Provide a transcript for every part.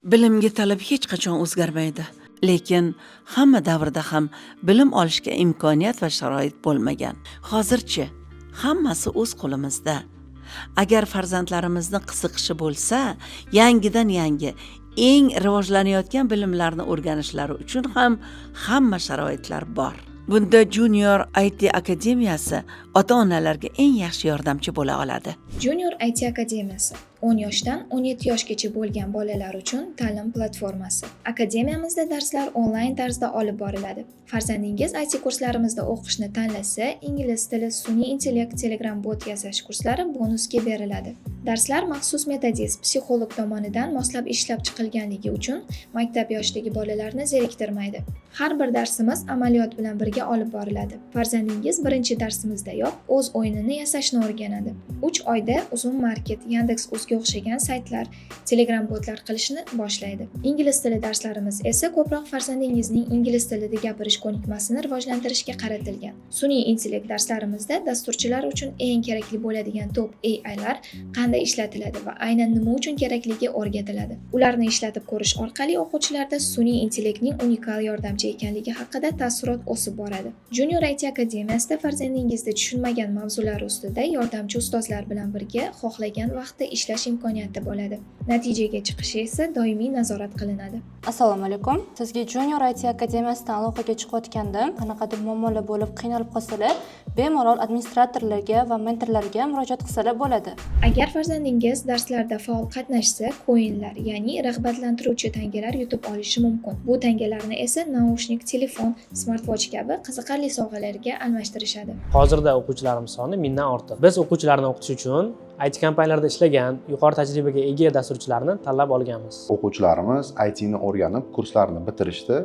Bilimga talab hech qachon o'zgarmaydi. Lekin hamma davrda ham bilim olishga imkoniyat va sharoit bo'lmagan. Hozirchi hammasi o'z qo'limizda. Agar farzandlarimizni qiziqishi bo'lsa, yangidan yangi eng rivojlanayotgan bilimlarni o'rganishlari uchun ham hamma sharoitlar bor. Bunda Junior IT akademiyasi ota-onalarga eng yaxshi yordamchi bo'la oladi. Junior IT akademiyasi 10 yoshdan 17 yoshgacha bo'lgan bolalar uchun ta'lim platformasi. Akademiyamizda darslar onlayn tarzda olib boriladi. Farzandingiz IT kurslarimizda o'qishni tanlasa, ingliz tili, sun'iy intellekt, Telegram bot yasash kurslari bonusga beriladi. Darslar maxsus metodist, psixolog tomonidan moslab ishlab chiqilganligi uchun maktab yoshidagi bolalarni zeriktirmaydi. Har bir darsimiz amaliyot bilan birga olib boriladi. Farzandingiz birinchi darsimizdayoq o'z o'yinini yasashni o'rganadi. 3 oyda uzun market, Yandex.uzga o'xshagan saytlar, Telegram botlar qilishni boshlaydi. Ingliz tili darslarimiz esa ko'proq farzandingizning ingliz tilida gapirish ko'nikmasini rivojlantirishga qaratilgan. Sun'iy intellekt darslarimizda dasturchilar uchun eng kerakli bo'ladigan top AI'lar qanday ishlatiladi va aynan nima uchun kerakligi o'rgatiladi. Ularni ishlatib ko'rish orqali o'quvchilarda sun'iy intellektning unikal yordamchi ekanligi haqida taassurot o'sib boradi. Junior IT akademiyasida farzandingizda tushunmagan mavzular ustida yordamchi ustozlar bilan birga xohlagan vaqtda ishlash imkoniyati bo'ladi. Natijaga chiqishi esa doimiy nazorat qilinadi. Assalomu alaykum. Sizga Junior IT akademiyasidan aloqaga chiqayotganda qanaqadir muammolar bo'lib qiynalib qolsalar, bemalol administratorlarga va mentorlarga murojaat qilsalar bo'ladi. Agar farzandingiz darslarda faol qatnashsa, koinlar, ya'ni rag'batlantiruvchi tangalar yutib olishi mumkin. Bu tangalarni esa naushnik, telefon, smartwatch kabi qiziqarli sovg'alarga almashtirishadi. Hozirda o'quvchilarimiz soni 1000 dan ortiq. Biz o'quvchilarni o'qitish uchun IT kompaniyalarda ishlagan, yuqori tajribaga ega dasturchilarni tanlab olganmiz. O'quvchilarimiz IT ni o'rganib, kurslarni bitirishdi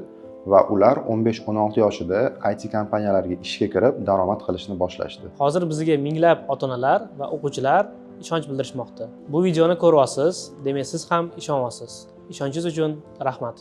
va ular 15-16 yoshida IT kompaniyalarga ishga kirib, daromad qilishni boshlashdi. Hozir bizga minglab ota-onalar va o'quvchilar ishonch bildirishmoqda. Bu videoni ko'ryapsiz, demak siz ham ishonyapsiz. Ishonchingiz uchun rahmat.